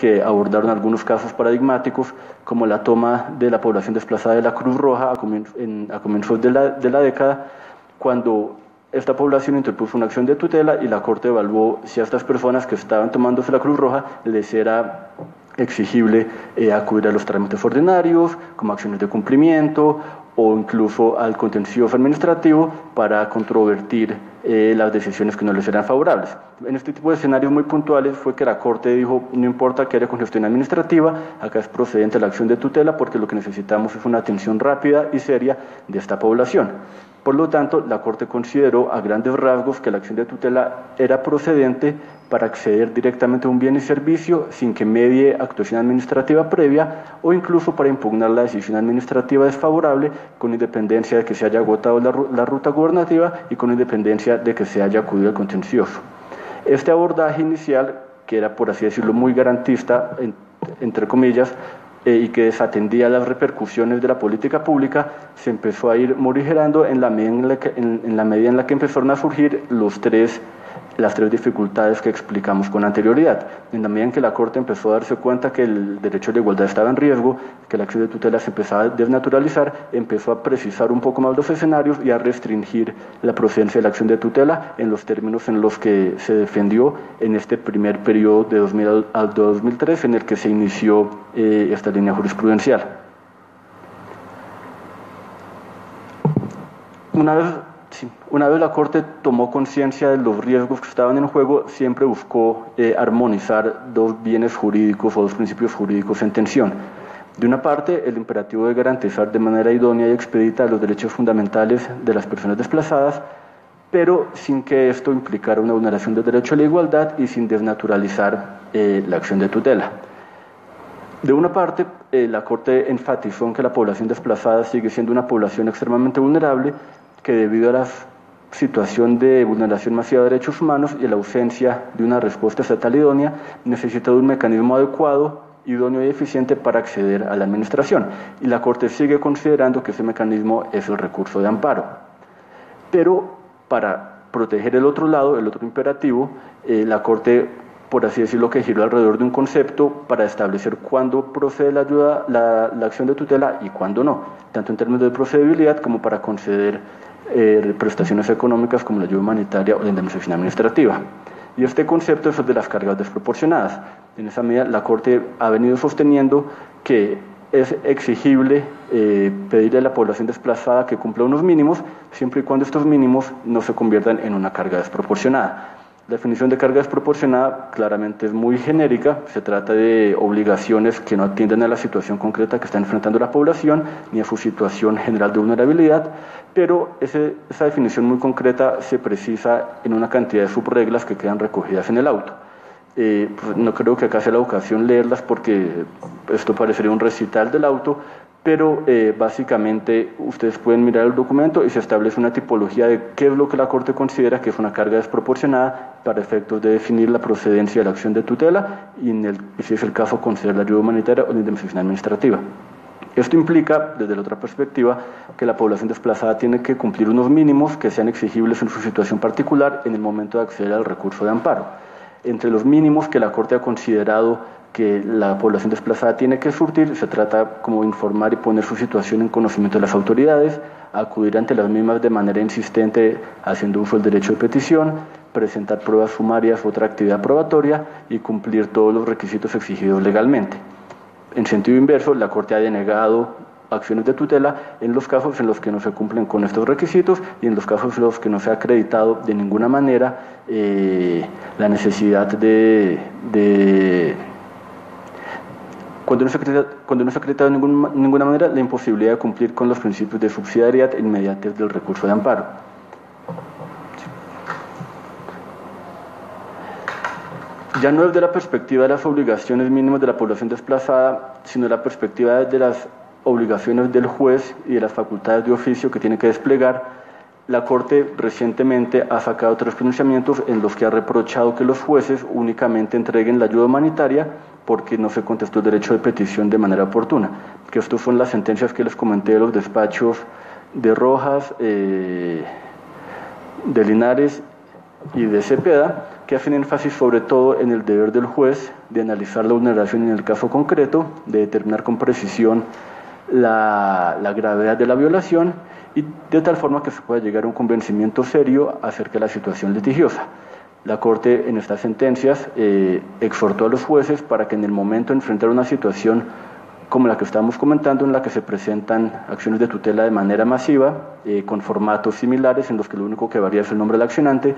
que abordaron algunos casos paradigmáticos, como la toma de la población desplazada de la Cruz Roja a comienzos de la década, cuando esta población interpuso una acción de tutela y la Corte evaluó si a estas personas que estaban tomándose la Cruz Roja les era exigible acudir a los trámites ordinarios, como acciones de cumplimiento, o incluso al contencioso administrativo para controvertir las decisiones que no les eran favorables. En este tipo de escenarios muy puntuales fue que la Corte dijo, no importa que haya congestión administrativa, acá es procedente la acción de tutela porque lo que necesitamos es una atención rápida y seria de esta población. Por lo tanto, la Corte consideró a grandes rasgos que la acción de tutela era procedente para acceder directamente a un bien y servicio sin que medie actuación administrativa previa o incluso para impugnar la decisión administrativa desfavorable con independencia de que se haya agotado la ruta gubernativa y con independencia de que se haya acudido al contencioso. Este abordaje inicial, que era por así decirlo muy garantista, entre comillas, y que desatendía las repercusiones de la política pública, se empezó a ir morigerando en la medida en la que empezaron a surgir las tres dificultades que explicamos con anterioridad. En la medida en que la Corte empezó a darse cuenta que el derecho a la igualdad estaba en riesgo, que la acción de tutela se empezaba a desnaturalizar, empezó a precisar un poco más los escenarios y a restringir la procedencia de la acción de tutela en los términos en los que se defendió en este primer periodo de 2000 al 2003 en el que se inició esta línea jurisprudencial. Una vez la Corte tomó conciencia de los riesgos que estaban en juego, siempre buscó armonizar dos bienes jurídicos o dos principios jurídicos en tensión. De una parte, el imperativo de garantizar de manera idónea y expedita los derechos fundamentales de las personas desplazadas, pero sin que esto implicara una vulneración del derecho a la igualdad y sin desnaturalizar la acción de tutela. De una parte, la Corte enfatizó en que la población desplazada sigue siendo una población extremadamente vulnerable, que debido a la situación de vulneración masiva de derechos humanos y a la ausencia de una respuesta estatal idónea, necesita de un mecanismo adecuado, idóneo y eficiente para acceder a la administración. Y la Corte sigue considerando que ese mecanismo es el recurso de amparo. Pero para proteger el otro lado, el otro imperativo, la Corte, por así decirlo, que giró alrededor de un concepto para establecer cuándo procede la acción de tutela y cuándo no, tanto en términos de procedibilidad como para conceder prestaciones económicas como la ayuda humanitaria o la indemnización administrativa. Y este concepto es el de las cargas desproporcionadas. En esa medida, la Corte ha venido sosteniendo que es exigible pedirle a la población desplazada que cumpla unos mínimos, siempre y cuando estos mínimos no se conviertan en una carga desproporcionada. La definición de carga desproporcionada claramente es muy genérica, se trata de obligaciones que no atienden a la situación concreta que está enfrentando la población ni a su situación general de vulnerabilidad, pero esa definición muy concreta se precisa en una cantidad de subreglas que quedan recogidas en el auto. Pues no creo que acá sea la ocasión leerlas porque esto parecería un recital del auto, pero básicamente ustedes pueden mirar el documento y se establece una tipología de qué es lo que la Corte considera que es una carga desproporcionada para efectos de definir la procedencia de la acción de tutela y, si es el caso, conceder la ayuda humanitaria o la indemnización administrativa. Esto implica, desde la otra perspectiva, que la población desplazada tiene que cumplir unos mínimos que sean exigibles en su situación particular en el momento de acceder al recurso de amparo. Entre los mínimos que la Corte ha considerado que la población desplazada tiene que surtir, se trata como informar y poner su situación en conocimiento de las autoridades, acudir ante las mismas de manera insistente haciendo uso del derecho de petición, presentar pruebas sumarias u otra actividad probatoria y cumplir todos los requisitos exigidos legalmente. En sentido inverso, la Corte ha denegado acciones de tutela en los casos en los que no se cumplen con estos requisitos y en los casos en los que no se ha acreditado de ninguna manera la necesidad cuando no se ha acreditado de ninguna manera la imposibilidad de cumplir con los principios de subsidiariedad e inmediatez del recurso de amparo. Ya no es de la perspectiva de las obligaciones mínimas de la población desplazada, sino de la perspectiva de las obligaciones del juez y de las facultades de oficio que tiene que desplegar. La Corte recientemente ha sacado 3 pronunciamientos en los que ha reprochado que los jueces únicamente entreguen la ayuda humanitaria porque no se contestó el derecho de petición de manera oportuna. Que estos son las sentencias que les comenté de los despachos de Rojas, de Linares y de Cepeda, que hacen énfasis sobre todo en el deber del juez de analizar la vulneración en el caso concreto, de determinar con precisión la gravedad de la violación y de tal forma que se pueda llegar a un convencimiento serio acerca de la situación litigiosa. La Corte en estas sentencias exhortó a los jueces para que en el momento de enfrentar una situación como la que estábamos comentando, en la que se presentan acciones de tutela de manera masiva, con formatos similares en los que lo único que varía es el nombre del accionante,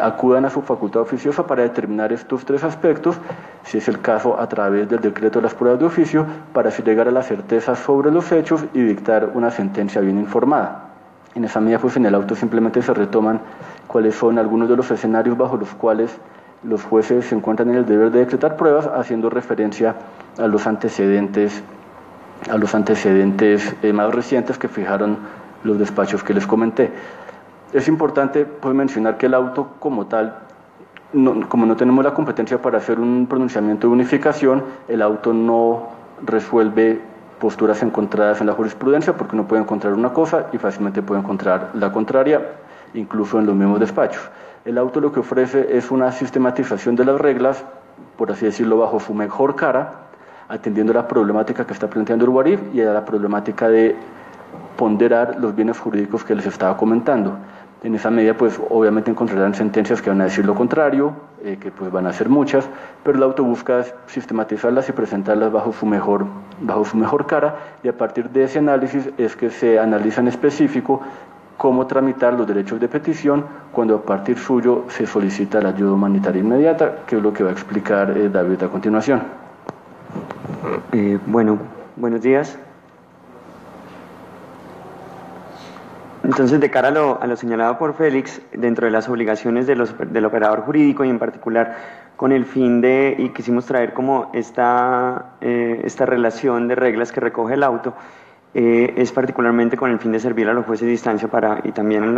acudan a su facultad oficiosa para determinar estos tres aspectos, si es el caso a través del decreto de las pruebas de oficio, para así llegar a la certeza sobre los hechos y dictar una sentencia bien informada. En esa medida, pues en el auto simplemente se retoman cuáles son algunos de los escenarios bajo los cuales los jueces se encuentran en el deber de decretar pruebas, haciendo referencia a los antecedentes más recientes que fijaron los despachos que les comenté. Es importante pues, mencionar que el auto como tal, como no tenemos la competencia para hacer un pronunciamiento de unificación, el auto no resuelve posturas encontradas en la jurisprudencia porque uno puede encontrar una cosa y fácilmente puede encontrar la contraria, incluso en los mismos despachos. El auto lo que ofrece es una sistematización de las reglas, por así decirlo, bajo su mejor cara, atendiendo a la problemática que está planteando el Guarif y a la problemática de ponderar los bienes jurídicos que les estaba comentando. En esa medida, pues obviamente encontrarán sentencias que van a decir lo contrario, que pues van a ser muchas, pero el auto busca sistematizarlas y presentarlas bajo su mejor cara, y a partir de ese análisis es que se analiza en específico cómo tramitar los derechos de petición cuando a partir suyo se solicita la ayuda humanitaria inmediata, que es lo que va a explicar David a continuación. Bueno, buenos días. Entonces, de cara a lo señalado por Félix, dentro de las obligaciones del operador jurídico y en particular con el fin y quisimos traer como esta relación de reglas que recoge el auto, es particularmente con el fin de servir a los jueces de instancia y también en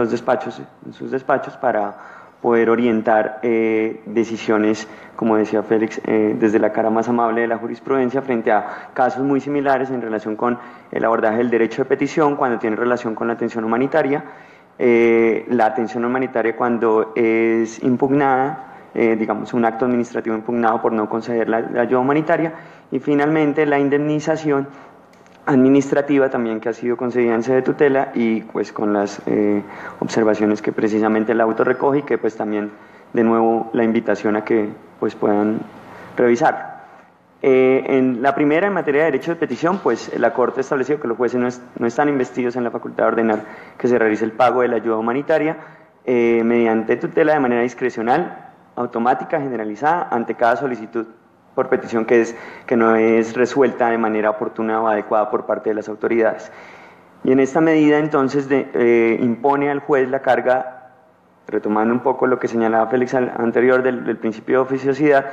sus despachos para poder orientar decisiones, como decía Félix, desde la cara más amable de la jurisprudencia frente a casos muy similares en relación con el abordaje del derecho de petición cuando tiene relación con la atención humanitaria, la atención humanitaria cuando es impugnada, digamos un acto administrativo impugnado por no conceder la ayuda humanitaria, y finalmente la indemnización administrativa también que ha sido concedida en sede de tutela y pues con las observaciones que precisamente el auto recoge y que pues también de nuevo la invitación a que pues puedan revisar. En la primera, en materia de derecho de petición, pues la Corte estableció que los jueces no están investidos en la facultad de ordenar que se realice el pago de la ayuda humanitaria mediante tutela de manera discrecional, automática, generalizada, ante cada solicitud por petición que no es resuelta de manera oportuna o adecuada por parte de las autoridades. Y en esta medida entonces impone al juez la carga, retomando un poco lo que señalaba Félix anterior del principio de oficiosidad,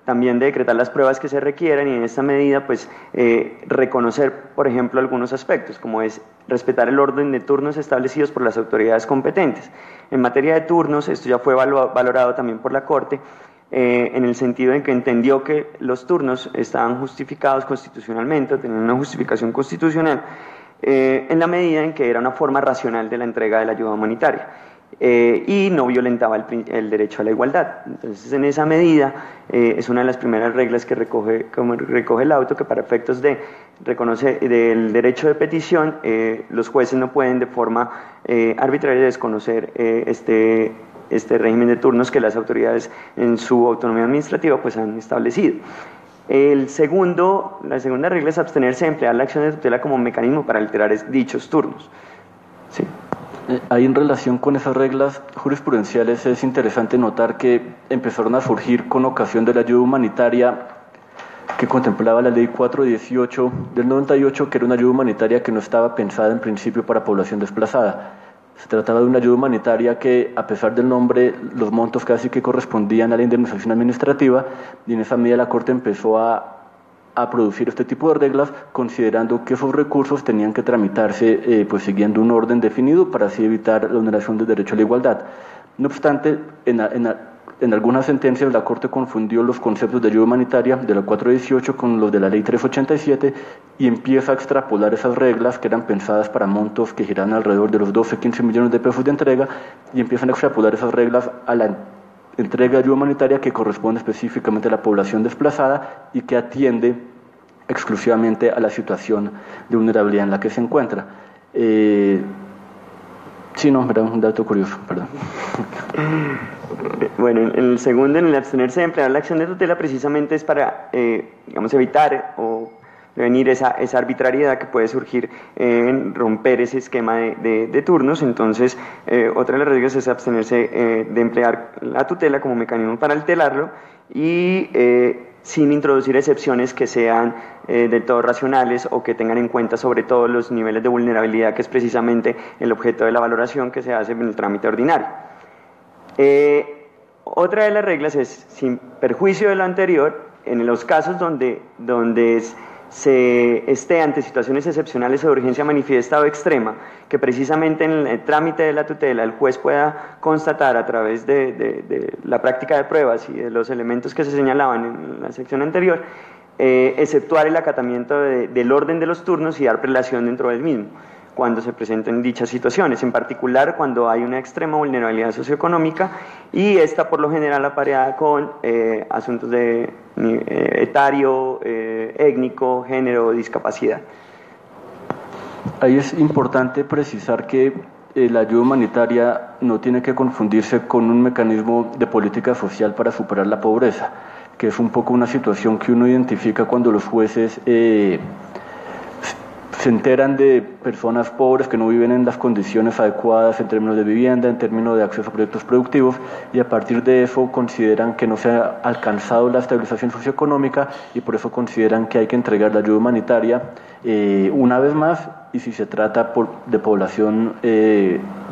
también de decretar las pruebas que se requieran y en esta medida pues reconocer, por ejemplo, algunos aspectos, como es respetar el orden de turnos establecidos por las autoridades competentes. En materia de turnos, esto ya fue valorado también por la Corte, en el sentido en que entendió que los turnos estaban justificados constitucionalmente, tenían una justificación constitucional, en la medida en que era una forma racional de la entrega de la ayuda humanitaria y no violentaba el derecho a la igualdad. Entonces, en esa medida, es una de las primeras reglas que recoge el auto, que para efectos de reconocer del derecho de petición, los jueces no pueden de forma arbitraria desconocer este régimen de turnos que las autoridades en su autonomía administrativa pues han establecido. La segunda regla es abstenerse de emplear la acción de tutela como mecanismo para alterar dichos turnos. Sí. Ahí en relación con esas reglas jurisprudenciales es interesante notar que empezaron a surgir con ocasión de la ayuda humanitaria que contemplaba la ley 418 del 98, que era una ayuda humanitaria que no estaba pensada en principio para población desplazada. Se trataba de una ayuda humanitaria que, a pesar del nombre, los montos casi que correspondían a la indemnización administrativa, y en esa medida la Corte empezó a producir este tipo de reglas, considerando que esos recursos tenían que tramitarse pues siguiendo un orden definido para así evitar la vulneración del derecho a la igualdad. No obstante, en algunas sentencias la Corte confundió los conceptos de ayuda humanitaria de la 418 con los de la ley 387 y empieza a extrapolar esas reglas que eran pensadas para montos que giran alrededor de los 12-15 millones de pesos de entrega, y empiezan a extrapolar esas reglas a entrega ayuda humanitaria que corresponde específicamente a la población desplazada y que atiende exclusivamente a la situación de vulnerabilidad en la que se encuentra. Sí, no, era un dato curioso, perdón. Bueno, en el segundo, en el abstenerse de emplear la acción de tutela, precisamente es para, digamos, evitar o prevenir esa arbitrariedad que puede surgir en romper ese esquema de turnos. Entonces, otra de las reglas es abstenerse de emplear la tutela como mecanismo para alterarlo y sin introducir excepciones que sean del todo racionales o que tengan en cuenta sobre todo los niveles de vulnerabilidad, que es precisamente el objeto de la valoración que se hace en el trámite ordinario. Otra de las reglas es, sin perjuicio de lo anterior, en los casos donde se esté ante situaciones excepcionales o de urgencia manifiesta o extrema, que precisamente en el trámite de la tutela el juez pueda constatar a través de la práctica de pruebas y de los elementos que se señalaban en la sección anterior, exceptuar el acatamiento del orden de los turnos y dar prelación dentro del mismo, cuando se presenten dichas situaciones, en particular cuando hay una extrema vulnerabilidad socioeconómica y esta por lo general apareada con asuntos de etario, étnico, género, discapacidad. Ahí es importante precisar que la ayuda humanitaria no tiene que confundirse con un mecanismo de política social para superar la pobreza, que es un poco una situación que uno identifica cuando los jueces se enteran de personas pobres que no viven en las condiciones adecuadas en términos de vivienda, en términos de acceso a proyectos productivos, y a partir de eso consideran que no se ha alcanzado la estabilización socioeconómica y por eso consideran que hay que entregar la ayuda humanitaria una vez más, y si se trata de población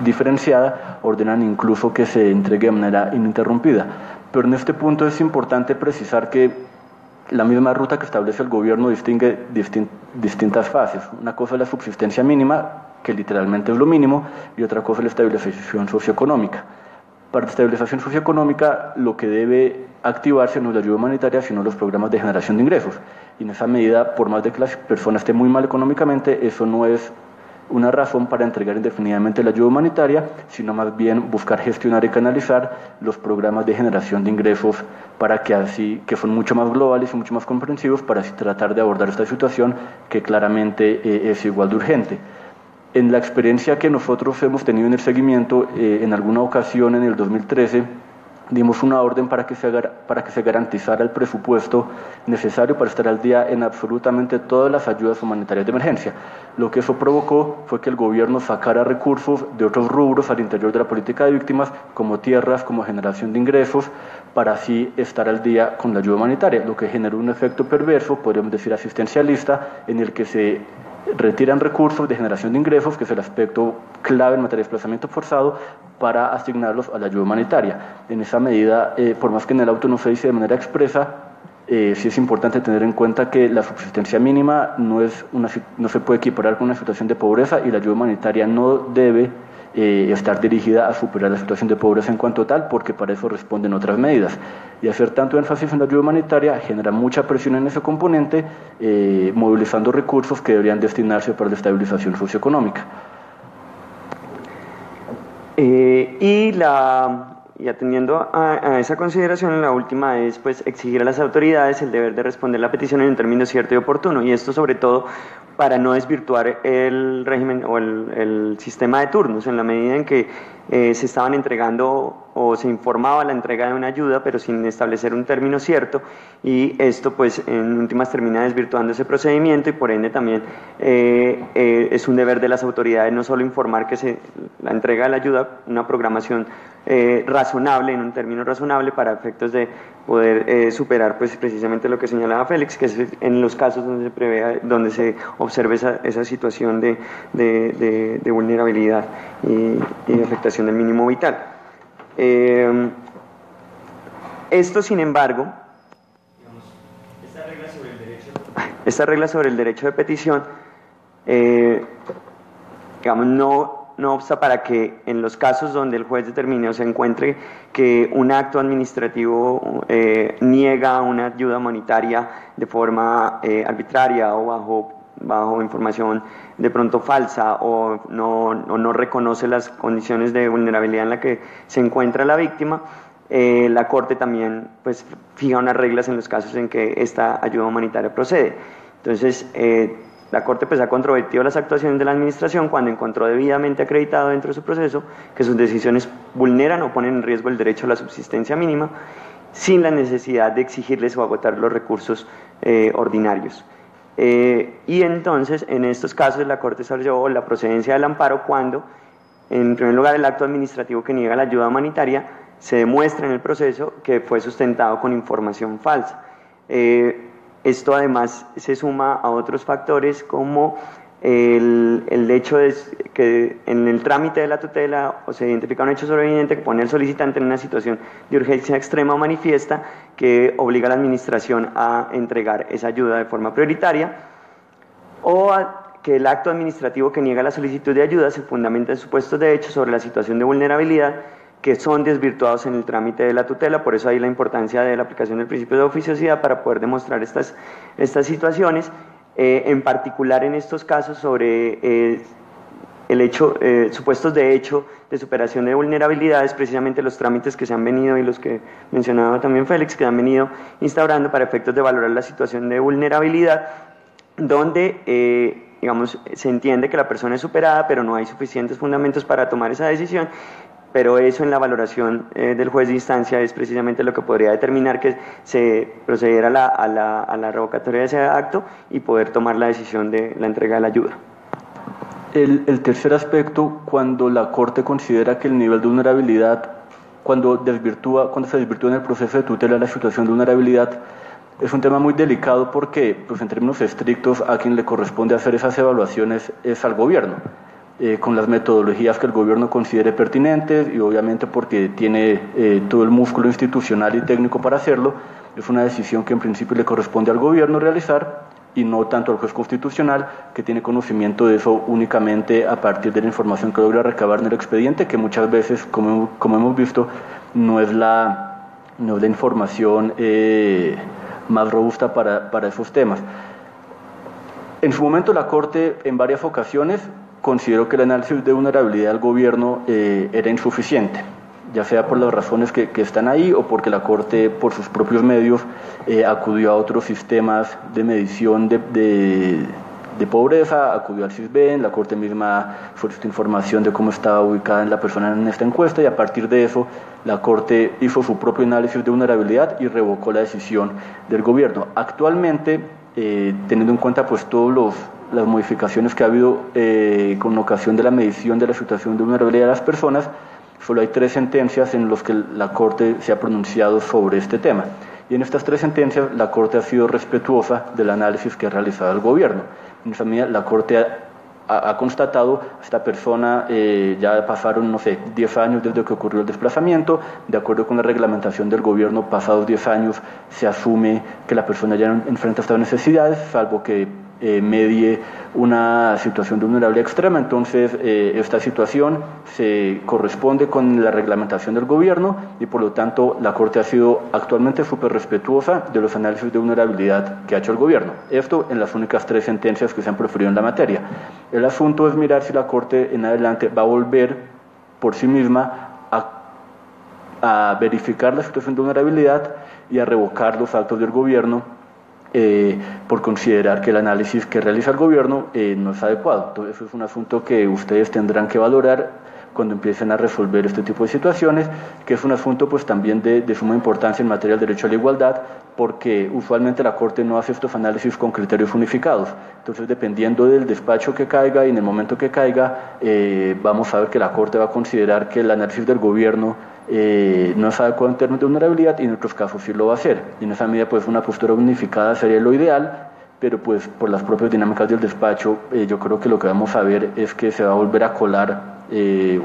diferenciada, ordenan incluso que se entregue de manera ininterrumpida. Pero en este punto es importante precisar que la misma ruta que establece el gobierno distingue distintas fases. Una cosa es la subsistencia mínima, que literalmente es lo mínimo, y otra cosa es la estabilización socioeconómica. Para la estabilización socioeconómica, lo que debe activarse no es la ayuda humanitaria, sino los programas de generación de ingresos. Y en esa medida, por más de que las personas estén muy mal económicamente, eso no es una razón para entregar indefinidamente la ayuda humanitaria, sino más bien buscar gestionar y canalizar los programas de generación de ingresos para que así, que son mucho más globales y mucho más comprensivos, para así tratar de abordar esta situación que claramente es igual de urgente. En la experiencia que nosotros hemos tenido en el seguimiento, en alguna ocasión en el 2013, dimos una orden para que se garantizara el presupuesto necesario para estar al día en absolutamente todas las ayudas humanitarias de emergencia. Lo que eso provocó fue que el gobierno sacara recursos de otros rubros al interior de la política de víctimas, como tierras, como generación de ingresos, para así estar al día con la ayuda humanitaria, lo que generó un efecto perverso, podríamos decir asistencialista, en el que se retiran recursos de generación de ingresos, que es el aspecto clave en materia de desplazamiento forzado, para asignarlos a la ayuda humanitaria. En esa medida, por más que en el auto no se dice de manera expresa, sí es importante tener en cuenta que la subsistencia mínima no se puede equiparar con una situación de pobreza, y la ayuda humanitaria no debe estar dirigida a superar la situación de pobreza en cuanto tal, porque para eso responden otras medidas. Y hacer tanto énfasis en la ayuda humanitaria genera mucha presión en ese componente, movilizando recursos que deberían destinarse para la estabilización socioeconómica. Y atendiendo a esa consideración, la última es pues exigir a las autoridades el deber de responder la petición en un término cierto y oportuno, y esto sobre todo para no desvirtuar el régimen o el sistema de turnos, en la medida en que se estaban entregando o se informaba la entrega de una ayuda pero sin establecer un término cierto, y esto pues en últimas termina desvirtuando ese procedimiento, y por ende también es un deber de las autoridades no solo informar que la entrega de la ayuda, una programación razonable, en un término razonable, para efectos de poder superar pues precisamente lo que señalaba Félix, que es en los casos donde se prevea, donde se observe esa situación de vulnerabilidad y afectación del mínimo vital. Esto, sin embargo, esta regla sobre el derecho de petición, digamos, no obsta para que en los casos donde el juez determine o se encuentre que un acto administrativo niega una ayuda humanitaria de forma arbitraria o bajo información de pronto falsa, o no reconoce las condiciones de vulnerabilidad en la que se encuentra la víctima, la Corte también pues, fija unas reglas en los casos en que esta ayuda humanitaria procede. Entonces, la Corte pues, ha controvertido las actuaciones de la Administración cuando encontró debidamente acreditado dentro de su proceso que sus decisiones vulneran o ponen en riesgo el derecho a la subsistencia mínima sin la necesidad de exigirles o agotar los recursos ordinarios. Y entonces, en estos casos, la Corte estableció la procedencia del amparo cuando, en primer lugar, el acto administrativo que niega la ayuda humanitaria se demuestra en el proceso que fue sustentado con información falsa. Esto además se suma a otros factores como el hecho de que en el trámite de la tutela o se identifica un hecho sobreviviente que pone al solicitante en una situación de urgencia extrema o manifiesta que obliga a la administración a entregar esa ayuda de forma prioritaria, o que el acto administrativo que niega la solicitud de ayuda se fundamenta en supuestos de hecho sobre la situación de vulnerabilidad que son desvirtuados en el trámite de la tutela. Por eso hay la importancia de la aplicación del principio de oficiosidad para poder demostrar estas situaciones, en particular en estos casos sobre supuestos de hecho de superación de vulnerabilidades, precisamente los trámites que se han venido y los que mencionaba también Félix, que han venido instaurando para efectos de valorar la situación de vulnerabilidad, donde digamos, se entiende que la persona es superada, pero no hay suficientes fundamentos para tomar esa decisión. Pero eso en la valoración del juez de instancia es precisamente lo que podría determinar que se procediera a la revocatoria de ese acto y poder tomar la decisión de la entrega de la ayuda. El tercer aspecto, cuando la Corte considera que el nivel de vulnerabilidad, cuando se desvirtúa en el proceso de tutela la situación de vulnerabilidad, es un tema muy delicado porque, pues, en términos estrictos, a quien le corresponde hacer esas evaluaciones es al gobierno. Con las metodologías que el gobierno considere pertinentes y obviamente porque tiene todo el músculo institucional y técnico para hacerlo. Es una decisión que en principio le corresponde al gobierno realizar y no tanto al juez constitucional, que tiene conocimiento de eso únicamente a partir de la información que logra recabar en el expediente, que muchas veces, como hemos visto, no es la información más robusta para esos temas. En su momento la Corte en varias ocasiones consideró que el análisis de vulnerabilidad del gobierno era insuficiente, ya sea por las razones que están ahí o porque la Corte, por sus propios medios, acudió a otros sistemas de medición de pobreza, acudió al CISBEN, la Corte misma solicitó información de cómo estaba ubicada la persona en esta encuesta y a partir de eso la Corte hizo su propio análisis de vulnerabilidad y revocó la decisión del gobierno. Actualmente, teniendo en cuenta pues todas las modificaciones que ha habido con ocasión de la medición de la situación de vulnerabilidad de las personas, solo hay 3 sentencias en las que la Corte se ha pronunciado sobre este tema. Y en estas 3 sentencias la Corte ha sido respetuosa del análisis que ha realizado el gobierno. En esa medida la Corte ha constatado, esta persona ya pasaron, 10 años desde que ocurrió el desplazamiento, de acuerdo con la reglamentación del gobierno, pasados 10 años se asume que la persona ya no enfrenta estas necesidades, salvo que medie una situación de vulnerabilidad extrema. Entonces esta situación se corresponde con la reglamentación del gobierno y por lo tanto la Corte ha sido actualmente súper respetuosa de los análisis de vulnerabilidad que ha hecho el gobierno. Esto en las únicas 3 sentencias que se han proferido en la materia. El asunto es mirar si la Corte en adelante va a volver por sí misma a verificar la situación de vulnerabilidad y a revocar los actos del gobierno por considerar que el análisis que realiza el gobierno no es adecuado. Entonces, eso es un asunto que ustedes tendrán que valorar cuando empiecen a resolver este tipo de situaciones, que es un asunto pues también de suma importancia en materia del derecho a la igualdad, porque usualmente la Corte no hace estos análisis con criterios unificados. Entonces, dependiendo del despacho que caiga y en el momento que caiga, vamos a ver que la Corte va a considerar que el análisis del gobierno no es adecuado en términos de vulnerabilidad y en otros casos sí lo va a hacer. Y en esa medida pues una postura unificada sería lo ideal, pero pues por las propias dinámicas del despacho yo creo que lo que vamos a ver es que se va a volver a colar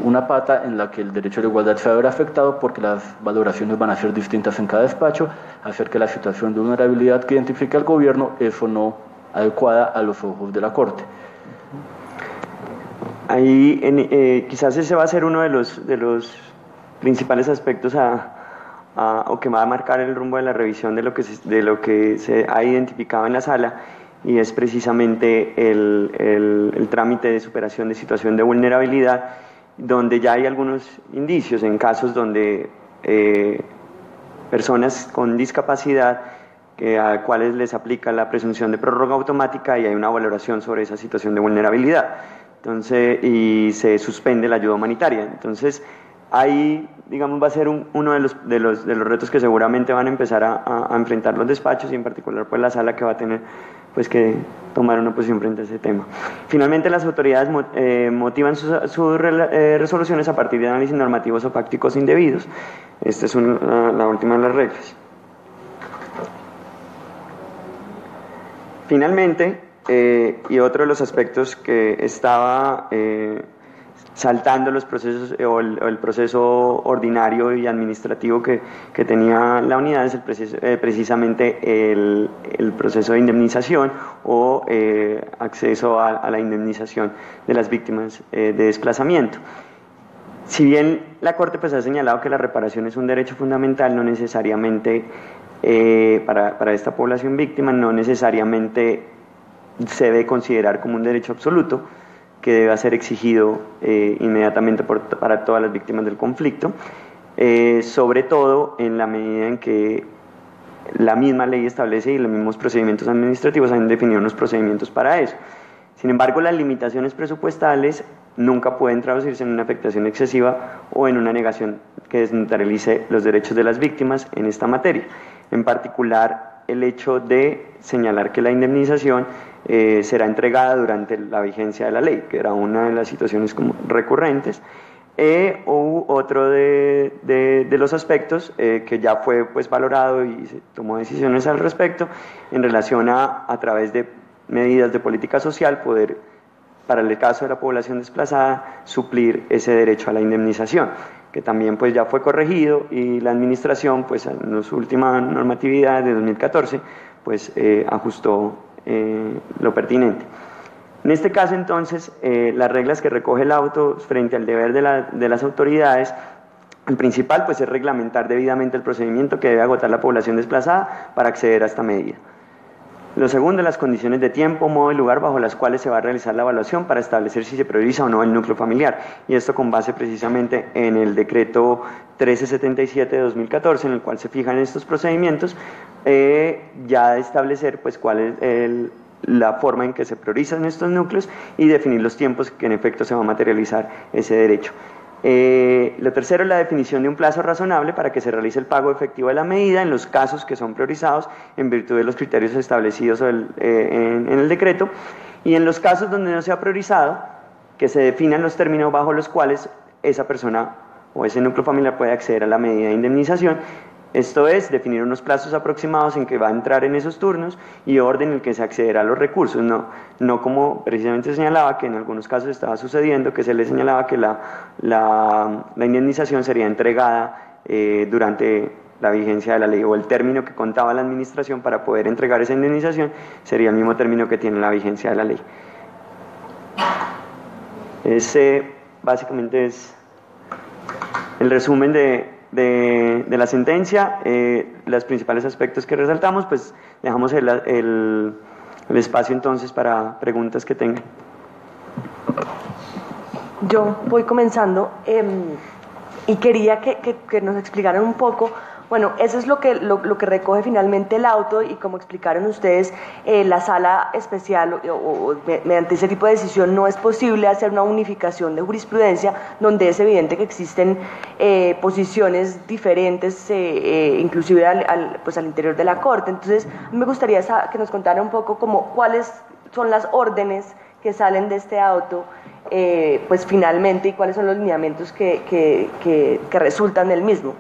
una pata en la que el derecho a la igualdad se va a ver afectado porque las valoraciones van a ser distintas en cada despacho, hacer que la situación de vulnerabilidad que identifica el gobierno es o no adecuada a los ojos de la Corte. Ahí quizás ese va a ser uno de los principales aspectos o que va a marcar el rumbo de la revisión de lo que se ha identificado en la sala, y es precisamente el trámite de superación de situación de vulnerabilidad, donde ya hay algunos indicios en casos donde personas con discapacidad a cuales les aplica la presunción de prórroga automática y hay una valoración sobre esa situación de vulnerabilidad. Entonces, y se suspende la ayuda humanitaria. Entonces, ahí, digamos, va a ser uno de los retos que seguramente van a empezar a enfrentar los despachos y en particular pues la sala que va a tener pues que tomar una posición frente a ese tema. Finalmente, las autoridades motivan sus resoluciones a partir de análisis normativos o fácticos indebidos. Esta es la última de las reglas. Finalmente, y otro de los aspectos que estaba saltando los procesos o el proceso ordinario y administrativo que tenía la unidad es precisamente el proceso de indemnización o acceso a la indemnización de las víctimas de desplazamiento. Si bien la Corte pues ha señalado que la reparación es un derecho fundamental, no necesariamente para esta población víctima, no necesariamente se debe considerar como un derecho absoluto que debe ser exigido inmediatamente para todas las víctimas del conflicto, sobre todo en la medida en que la misma ley establece y los mismos procedimientos administrativos han definido unos procedimientos para eso. Sin embargo, las limitaciones presupuestales nunca pueden traducirse en una afectación excesiva o en una negación que desnaturalice los derechos de las víctimas en esta materia. En particular, el hecho de señalar que la indemnización será entregada durante la vigencia de la ley, que era una de las situaciones como recurrentes, o otro de los aspectos que ya fue pues valorado y se tomó decisiones al respecto en relación a través de medidas de política social poder, para el caso de la población desplazada, suplir ese derecho a la indemnización, que también pues ya fue corregido y la administración pues en su última normatividad de 2014 pues ajustó lo pertinente. En este caso entonces las reglas que recoge el auto frente al deber de las autoridades, el principal pues es reglamentar debidamente el procedimiento que debe agotar la población desplazada para acceder a esta medida. Lo segundo, las condiciones de tiempo, modo y lugar bajo las cuales se va a realizar la evaluación para establecer si se prioriza o no el núcleo familiar. Y esto con base precisamente en el decreto 1377 de 2014, en el cual se fijan estos procedimientos, ya de establecer pues cuál es la forma en que se priorizan estos núcleos y definir los tiempos que en efecto se va a materializar ese derecho. Lo tercero es la definición de un plazo razonable para que se realice el pago efectivo de la medida en los casos que son priorizados en virtud de los criterios establecidos en el decreto, y en los casos donde no sea priorizado, que se definan los términos bajo los cuales esa persona o ese núcleo familiar puede acceder a la medida de indemnización. Esto es, definir unos plazos aproximados en que va a entrar en esos turnos y orden en el que se accederá a los recursos, no como precisamente se señalaba, que en algunos casos estaba sucediendo, que se le señalaba que la indemnización sería entregada durante la vigencia de la ley, o el término que contaba la administración para poder entregar esa indemnización sería el mismo término que tiene la vigencia de la ley. Ese básicamente es el resumen de la sentencia. Los principales aspectos que resaltamos, pues dejamos el espacio entonces para preguntas que tengan. Yo voy comenzando y quería que nos explicaran un poco. Bueno, eso es lo que recoge finalmente el auto, y como explicaron ustedes, la sala especial o mediante ese tipo de decisión no es posible hacer una unificación de jurisprudencia donde es evidente que existen posiciones diferentes, inclusive al interior de la Corte. Entonces, me gustaría que nos contara un poco como cuáles son las órdenes que salen de este auto, pues finalmente, y cuáles son los lineamientos que resultan del mismo.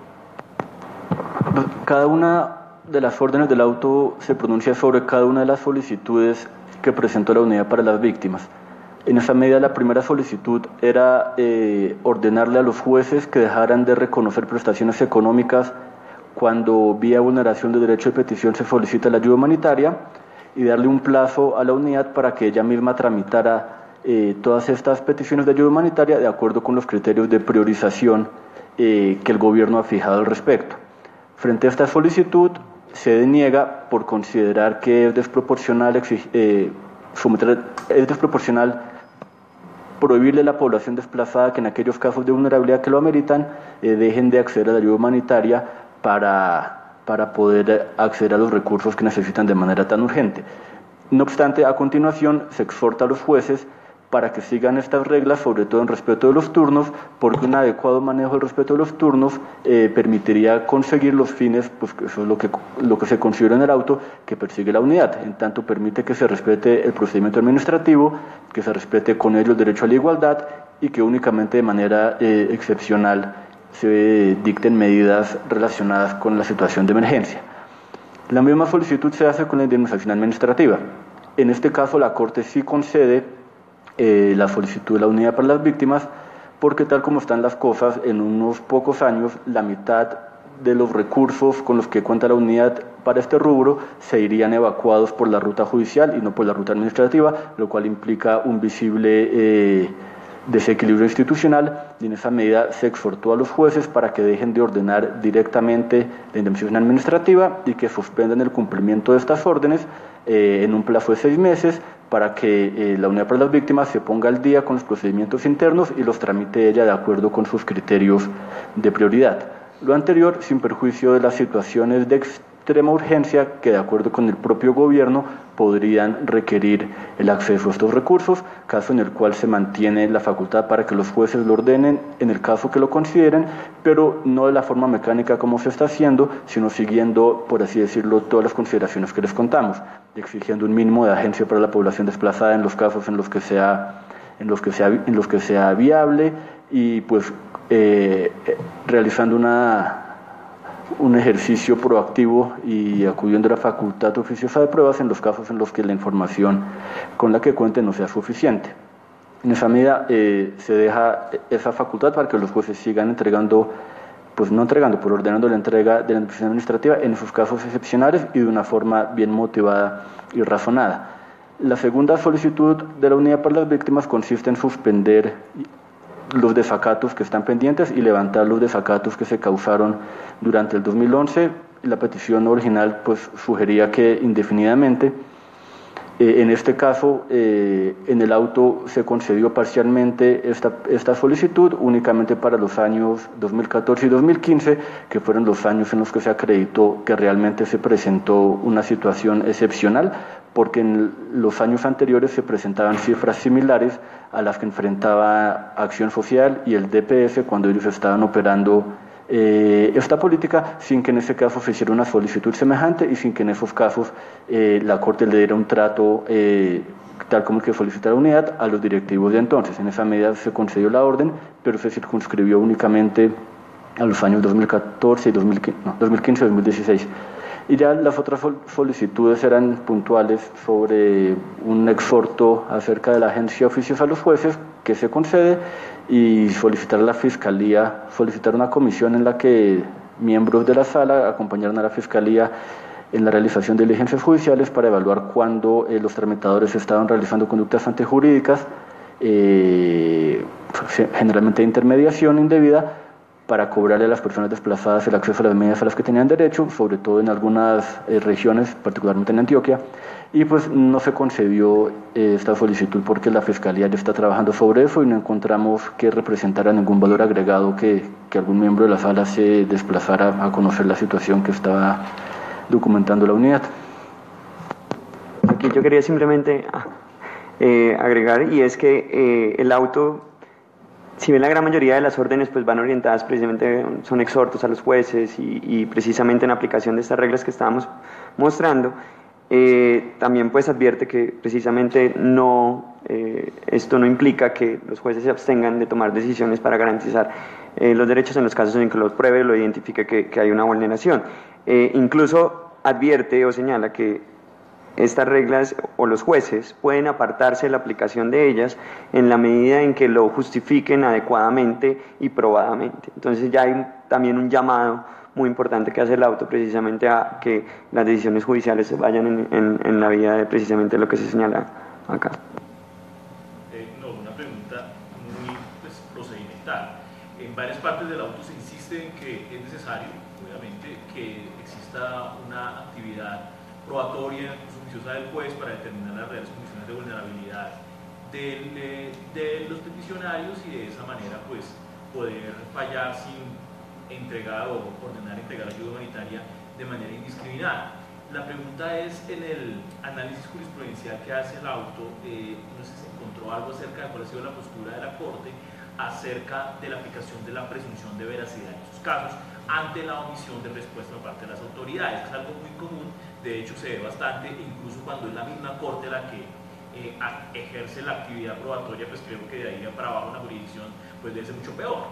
Cada una de las órdenes del auto se pronuncia sobre cada una de las solicitudes que presentó la unidad para las víctimas. En esa medida, la primera solicitud era ordenarle a los jueces que dejaran de reconocer prestaciones económicas cuando vía vulneración de derecho de petición se solicita la ayuda humanitaria, y darle un plazo a la unidad para que ella misma tramitara todas estas peticiones de ayuda humanitaria de acuerdo con los criterios de priorización que el gobierno ha fijado al respecto. Frente a esta solicitud, se deniega por considerar que es desproporcional prohibirle a la población desplazada que en aquellos casos de vulnerabilidad que lo ameritan dejen de acceder a la ayuda humanitaria para poder acceder a los recursos que necesitan de manera tan urgente. No obstante, a continuación se exhorta a los jueces para que sigan estas reglas, sobre todo en respeto de los turnos, porque un adecuado manejo del respeto de los turnos permitiría conseguir los fines, pues eso es lo que se considera en el auto, que persigue la unidad. En tanto permite que se respete el procedimiento administrativo, que se respete con ello el derecho a la igualdad y que únicamente de manera excepcional se dicten medidas relacionadas con la situación de emergencia. La misma solicitud se hace con la indemnización administrativa. En este caso la Corte sí concede la solicitud de la unidad para las víctimas, porque tal como están las cosas, en unos pocos años la mitad de los recursos con los que cuenta la unidad para este rubro se irían evacuados por la ruta judicial y no por la ruta administrativa, lo cual implica un visible desequilibrio institucional, y en esa medida se exhortó a los jueces para que dejen de ordenar directamente la indemnización administrativa y que suspendan el cumplimiento de estas órdenes en un plazo de 6 meses, para que la unidad para las víctimas se ponga al día con los procedimientos internos y los tramite ella de acuerdo con sus criterios de prioridad. Lo anterior sin perjuicio de las situaciones de extrema urgencia que de acuerdo con el propio gobierno podrían requerir el acceso a estos recursos, caso en el cual se mantiene la facultad para que los jueces lo ordenen en el caso que lo consideren, pero no de la forma mecánica como se está haciendo, sino siguiendo, por así decirlo, todas las consideraciones que les contamos, exigiendo un mínimo de agencia para la población desplazada en los casos en los que sea viable, y pues realizando un ejercicio proactivo y acudiendo a la facultad oficiosa de pruebas en los casos en los que la información con la que cuente no sea suficiente. En esa medida se deja esa facultad para que los jueces sigan entregando, pues no entregando, pero ordenando la entrega de la indemnización administrativa en esos casos excepcionales y de una forma bien motivada y razonada. La segunda solicitud de la unidad para las víctimas consiste en suspender los desacatos que están pendientes y levantar los desacatos que se causaron durante el 2011. La petición original pues sugería que indefinidamente. En este caso, en el auto se concedió parcialmente esta solicitud únicamente para los años 2014 y 2015, que fueron los años en los que se acreditó que realmente se presentó una situación excepcional, porque en los años anteriores se presentaban cifras similares a las que enfrentaba Acción Social y el DPS cuando ellos estaban operando esta política, sin que en ese caso se hiciera una solicitud semejante y sin que en esos casos la Corte le diera un trato tal como el que solicita la unidad a los directivos de entonces. En esa medida se concedió la orden, pero se circunscribió únicamente a los años 2014 y 2015 y 2016. Y ya las otras solicitudes eran puntuales sobre un exhorto acerca de la agencia oficiosa a los jueces que se concede, y solicitar a la Fiscalía, solicitar una comisión en la que miembros de la sala acompañaran a la Fiscalía en la realización de diligencias judiciales para evaluar cuándo los tramitadores estaban realizando conductas antijurídicas, generalmente de intermediación indebida, para cobrarle a las personas desplazadas el acceso a las medidas a las que tenían derecho, sobre todo en algunas regiones, particularmente en Antioquia, y pues no se concedió esta solicitud porque la Fiscalía ya está trabajando sobre eso y no encontramos que representara ningún valor agregado que algún miembro de la sala se desplazara a conocer la situación que estaba documentando la unidad. Aquí yo quería simplemente agregar, y es que el auto, si bien la gran mayoría de las órdenes pues van orientadas precisamente, son exhortos a los jueces y precisamente en aplicación de estas reglas que estábamos mostrando, también pues advierte que precisamente esto no implica que los jueces se abstengan de tomar decisiones para garantizar los derechos en los casos en que lo pruebe o lo identifique que hay una vulneración. Incluso advierte o señala que estas reglas o los jueces pueden apartarse de la aplicación de ellas en la medida en que lo justifiquen adecuadamente y probadamente. Entonces ya hay también un llamado muy importante que hace el auto precisamente a que las decisiones judiciales se vayan en la vía de precisamente lo que se señala acá. Una pregunta muy procedimental. En varias partes del auto se insiste en que es necesario, obviamente, que exista una actividad probatoria, juiciosa del juez para determinar las reales condiciones de vulnerabilidad de los peticionarios y de esa manera pues poder fallar sin entregar o ordenar entregar ayuda humanitaria de manera indiscriminada. La pregunta es, en el análisis jurisprudencial que hace el auto, no sé si se encontró algo acerca de cuál ha sido la postura de la Corte acerca de la aplicación de la presunción de veracidad en estos casos ante la omisión de respuesta por parte de las autoridades. Es algo muy común, de hecho se ve bastante, incluso cuando es la misma Corte la que ejerce la actividad probatoria, pues creo que de ahí para abajo una jurisdicción pues debe ser mucho peor.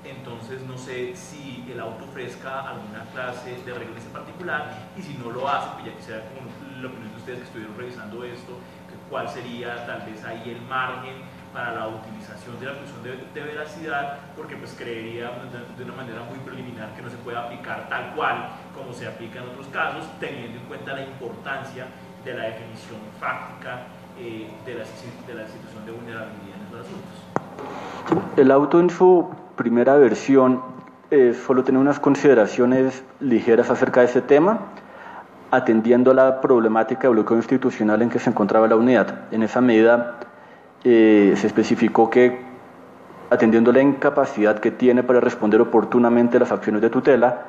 Entonces no sé si el auto ofrezca alguna clase de reglas en particular, y si no lo hace, pues ya quisiera como la opinión de ustedes que estuvieron revisando esto, que cuál sería tal vez ahí el margen para la utilización de la presunción de veracidad, porque pues creería de una manera muy preliminar que no se puede aplicar tal cual como se aplica en otros casos, teniendo en cuenta la importancia de la definición fáctica de la situación de vulnerabilidad en esos asuntos. El auto en su primera versión solo tiene unas consideraciones ligeras acerca de ese tema, atendiendo a la problemática de bloqueo institucional en que se encontraba la unidad. En esa medida se especificó que, atendiendo la incapacidad que tiene para responder oportunamente a las acciones de tutela,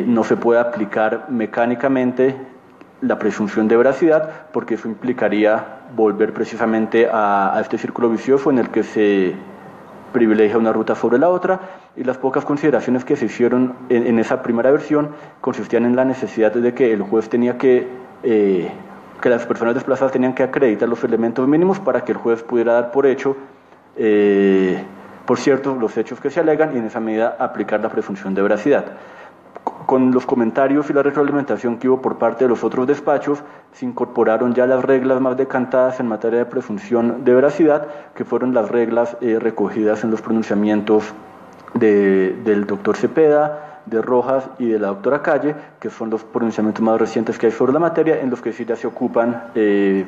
no se puede aplicar mecánicamente la presunción de veracidad, porque eso implicaría volver precisamente a este círculo vicioso en el que se privilegia una ruta sobre la otra, y las pocas consideraciones que se hicieron en esa primera versión consistían en la necesidad de que el juez tenía que las personas desplazadas tenían que acreditar los elementos mínimos para que el juez pudiera dar por hecho, por cierto, los hechos que se alegan, y en esa medida aplicar la presunción de veracidad. Con los comentarios y la retroalimentación que hubo por parte de los otros despachos, se incorporaron ya las reglas más decantadas en materia de presunción de veracidad, que fueron las reglas recogidas en los pronunciamientos del doctor Cepeda, de Rojas y de la doctora Calle, que son los pronunciamientos más recientes que hay sobre la materia, en los que sí ya se ocupan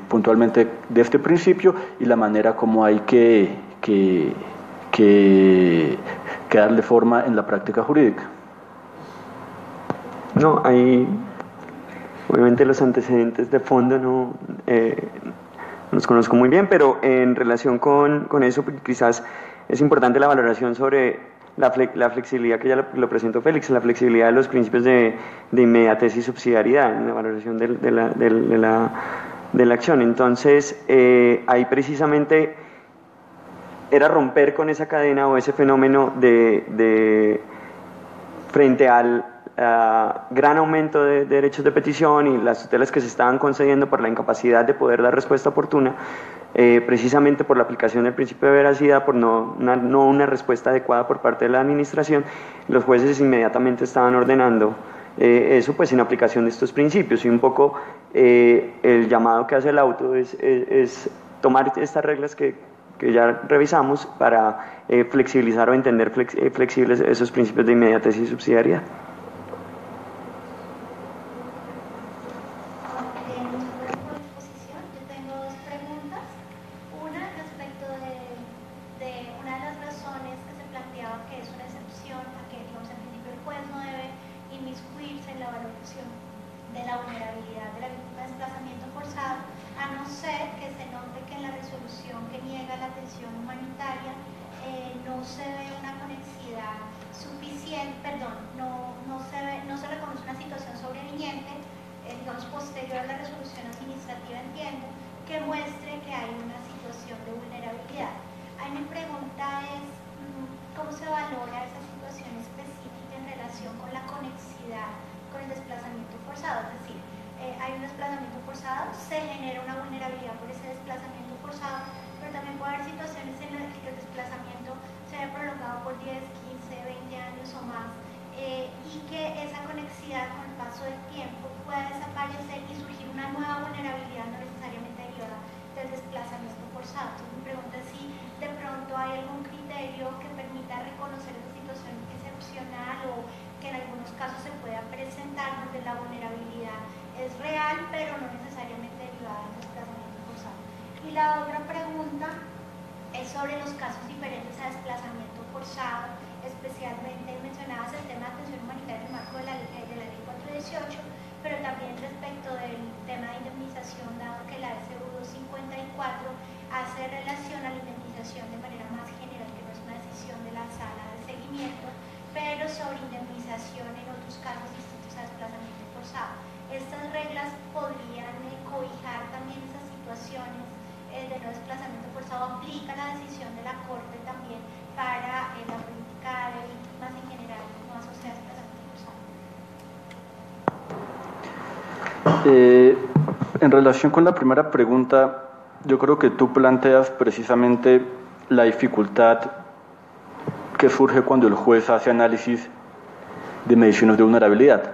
puntualmente de este principio y la manera como hay que darle forma en la práctica jurídica. No, hay, obviamente los antecedentes de fondo no los conozco muy bien, pero en relación con eso, quizás es importante la valoración sobre la flexibilidad, que ya lo presentó Félix, la flexibilidad de los principios de inmediatez y subsidiariedad en la valoración de la acción. Entonces, ahí precisamente era romper con esa cadena o ese fenómeno de frente al gran aumento de derechos de petición y las tutelas que se estaban concediendo por la incapacidad de poder dar respuesta oportuna, precisamente por la aplicación del principio de veracidad, por no una respuesta adecuada por parte de la administración. Los jueces inmediatamente estaban ordenando eso pues en aplicación de estos principios, y un poco el llamado que hace el auto es tomar estas reglas que ya revisamos para flexibilizar o entender flexibles esos principios de inmediatez y subsidiariedad. Pero también respecto del tema de indemnización, dado que la SU 254 hace relación considero desplazamiento forzado aplica la decisión de la Corte también para la política de víctimas en general, no asociada a desplazamiento forzado? En relación con la primera pregunta, yo creo que tú planteas precisamente la dificultad que surge cuando el juez hace análisis de mediciones de vulnerabilidad.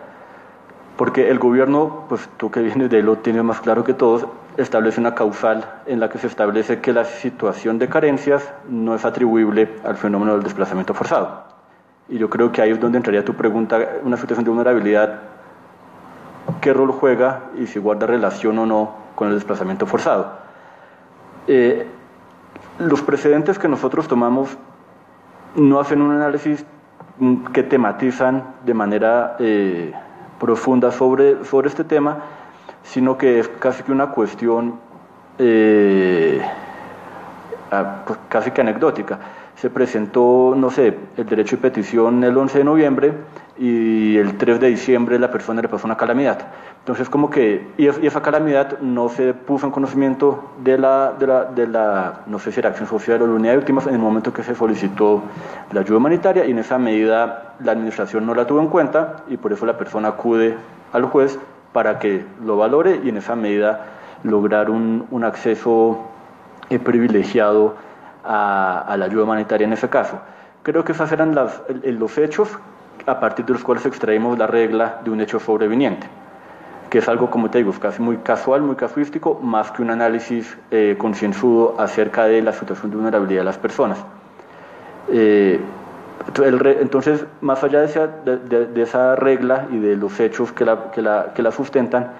Porque el gobierno, pues tú que vienes de él lo tienes más claro que todos, establece una causal en la que se establece que la situación de carencias no es atribuible al fenómeno del desplazamiento forzado. Y yo creo que ahí es donde entraría tu pregunta, una situación de vulnerabilidad, ¿qué rol juega y si guarda relación o no con el desplazamiento forzado? Los precedentes que nosotros tomamos no hacen un análisis que tematizan de manera profunda sobre este tema, sino que es casi que una cuestión casi que anecdótica. Se presentó, no sé, el derecho de petición el 11 de noviembre y el 3 de diciembre la persona le pasó una calamidad. Entonces, como que, y esa calamidad no se puso en conocimiento de la no sé si era Acción Social o la Unidad de Víctimas en el momento que se solicitó la ayuda humanitaria, y en esa medida la administración no la tuvo en cuenta y por eso la persona acude al juez para que lo valore y en esa medida lograr un acceso privilegiado a la ayuda humanitaria en ese caso. Creo que esos eran los hechos a partir de los cuales extraímos la regla de un hecho sobreviniente, que es algo, como te digo, casi muy casual, muy casuístico, más que un análisis concienzudo acerca de la situación de vulnerabilidad de las personas. Entonces, más allá de esa regla y de los hechos que la sustentan,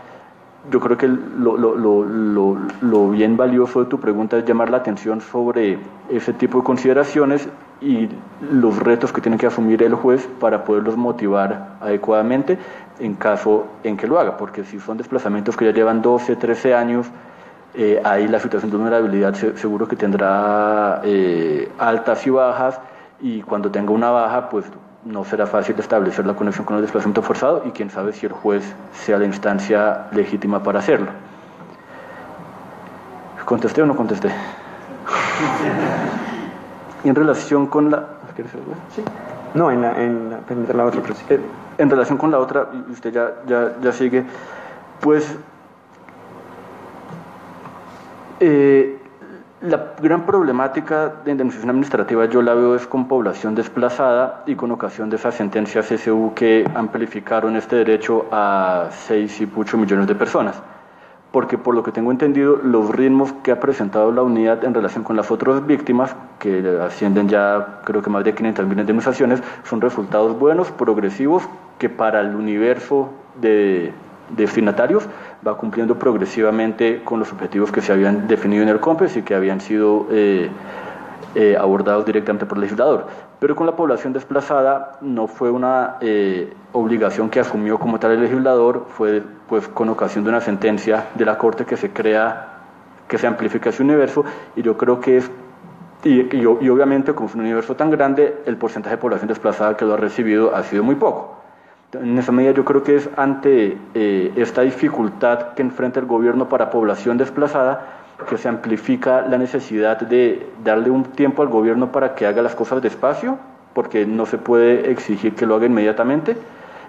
yo creo que lo bien valioso de tu pregunta es llamar la atención sobre ese tipo de consideraciones y los retos que tiene que asumir el juez para poderlos motivar adecuadamente en caso en que lo haga, porque si son desplazamientos que ya llevan 12, 13 años, ahí la situación de vulnerabilidad seguro que tendrá altas y bajas, y cuando tenga una baja, pues no será fácil establecer la conexión con el desplazamiento forzado y quién sabe si el juez sea la instancia legítima para hacerlo. ¿Contesté o no contesté? Y en relación con la... ¿Quieres algo? Sí. No, en la otra. En relación con la otra, y usted ya sigue, pues... la gran problemática de indemnización administrativa yo la veo es con población desplazada y con ocasión de esas sentencias SU que amplificaron este derecho a 6 y pucho millones de personas. Porque por lo que tengo entendido, los ritmos que ha presentado la unidad en relación con las otras víctimas, que ascienden ya creo que más de 500.000 indemnizaciones, son resultados buenos, progresivos, que para el universo de destinatarios va cumpliendo progresivamente con los objetivos que se habían definido en el COMPES y que habían sido abordados directamente por el legislador. Pero con la población desplazada no fue una obligación que asumió como tal el legislador, fue pues con ocasión de una sentencia de la Corte que se amplifica ese universo, y yo creo que es, y obviamente como es un universo tan grande, el porcentaje de población desplazada que lo ha recibido ha sido muy poco. En esa medida yo creo que es ante esta dificultad que enfrenta el gobierno para población desplazada que se amplifica la necesidad de darle un tiempo al gobierno para que haga las cosas despacio, porque no se puede exigir que lo haga inmediatamente.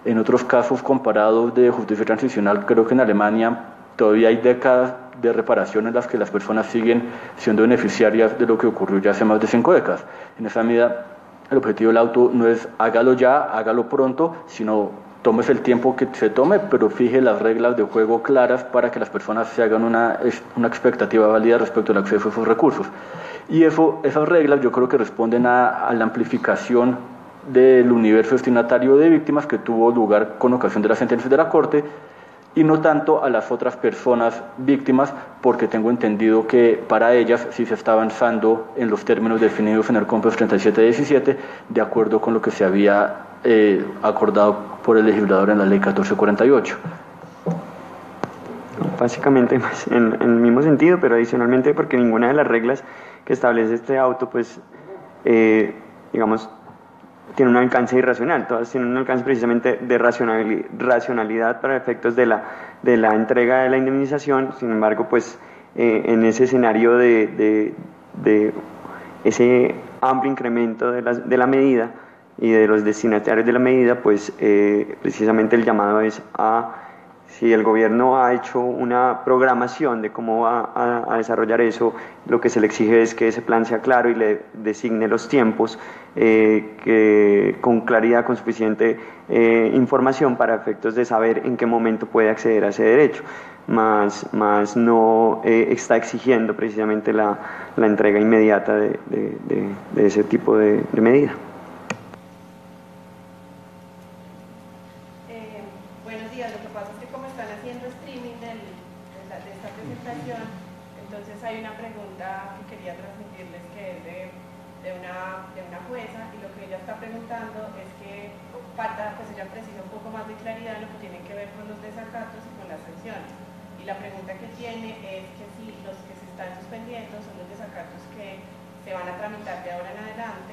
En otros casos comparados de justicia transicional, creo que en Alemania todavía hay décadas de reparación en las que las personas siguen siendo beneficiarias de lo que ocurrió ya hace más de 5 décadas. En esa medida, el objetivo del auto no es hágalo ya, hágalo pronto, sino tómese el tiempo que se tome, pero fije las reglas de juego claras para que las personas se hagan una expectativa válida respecto al acceso a esos recursos. Y esas reglas yo creo que responden a la amplificación del universo destinatario de víctimas que tuvo lugar con ocasión de las sentencias de la Corte, y no tanto a las otras personas víctimas, porque tengo entendido que para ellas sí se está avanzando en los términos definidos en el COMPES 3717, de acuerdo con lo que se había acordado por el legislador en la ley 1448. Básicamente en el mismo sentido, pero adicionalmente porque ninguna de las reglas que establece este auto, pues, digamos, tiene un alcance irracional. Todas tienen un alcance precisamente de racionalidad para efectos de la entrega de la indemnización. Sin embargo, pues en ese escenario de ese amplio incremento de la medida y de los destinatarios de la medida, pues precisamente el llamado es a, si el gobierno ha hecho una programación de cómo va a desarrollar eso, lo que se le exige es que ese plan sea claro y le designe los tiempos que con claridad, con suficiente información para efectos de saber en qué momento puede acceder a ese derecho, más no está exigiendo precisamente la entrega inmediata de ese tipo de medida. Buenos días, lo que pasa es que como están haciendo streaming de esta presentación, entonces hay una pregunta que quería transmitirles que es de una jueza, y lo que ella está preguntando es que falta que ella precise un poco más de claridad en lo que tiene que ver con los desacatos y con las sanciones. Y la pregunta que tiene es que si los que se están suspendiendo son los desacatos que se van a tramitar de ahora en adelante,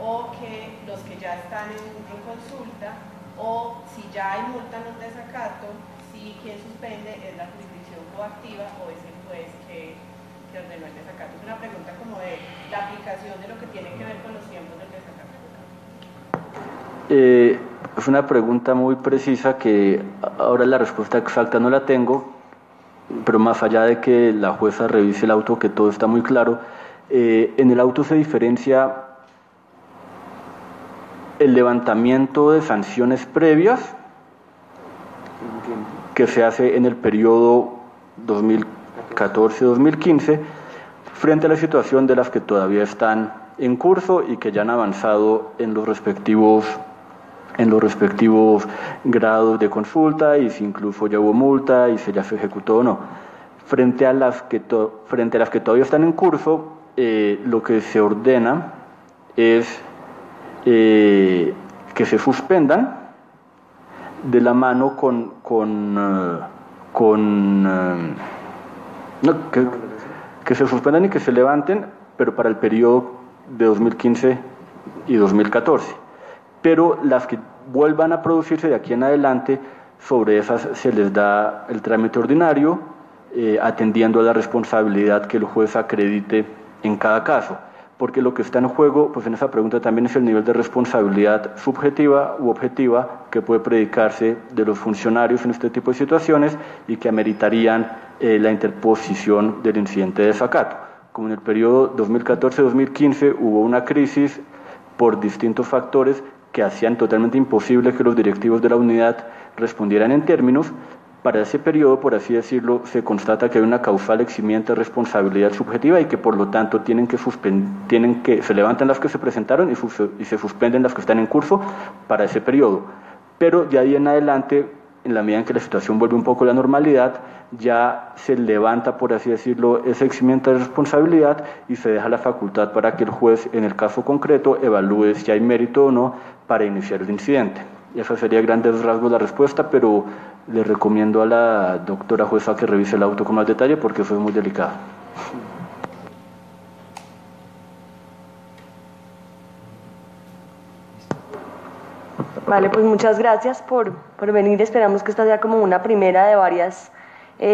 o que los que ya están en consulta, o si ya hay multa en un desacato, si quien suspende es la jurisdicción coactiva o es el juez que ordenó el desacato. Es una pregunta como de la aplicación de lo que tiene que ver con los tiempos del desacato. Es una pregunta muy precisa que ahora la respuesta exacta no la tengo, pero más allá de que la jueza revise el auto, que todo está muy claro, en el auto se diferencia el levantamiento de sanciones previas que se hace en el periodo 2014-2015 frente a la situación de las que todavía están en curso y que ya han avanzado en los respectivos grados de consulta, y si incluso ya hubo multa y si ya se ejecutó o no. Frente a las que todavía están en curso, lo que se ordena es que se suspendan de la mano que se suspendan y que se levanten, pero para el periodo de 2015 y 2014. Pero las que vuelvan a producirse de aquí en adelante, sobre esas se les da el trámite ordinario, atendiendo a la responsabilidad que el juez acredite en cada caso. Porque lo que está en juego, pues en esa pregunta también es el nivel de responsabilidad subjetiva u objetiva que puede predicarse de los funcionarios en este tipo de situaciones y que ameritarían la interposición del incidente de desacato. Como en el periodo 2014-2015 hubo una crisis por distintos factores que hacían totalmente imposible que los directivos de la unidad respondieran en términos, para ese periodo, por así decirlo, se constata que hay una causal eximiente de responsabilidad subjetiva y que por lo tanto se levantan las que se presentaron y se suspenden las que están en curso para ese periodo. Pero de ahí en adelante, en la medida en que la situación vuelve un poco a la normalidad, ya se levanta, por así decirlo, esa eximiente de responsabilidad y se deja la facultad para que el juez, en el caso concreto, evalúe si hay mérito o no para iniciar el incidente. Y esa sería a grandes rasgos la respuesta, pero le recomiendo a la doctora jueza que revise el auto con más detalle porque fue muy delicado. Vale, pues muchas gracias por venir. Esperamos que esta sea como una primera de varias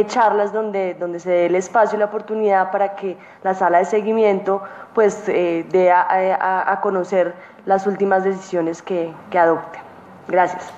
charlas donde se dé el espacio y la oportunidad para que la sala de seguimiento pues dé a conocer las últimas decisiones que adopte. Gracias.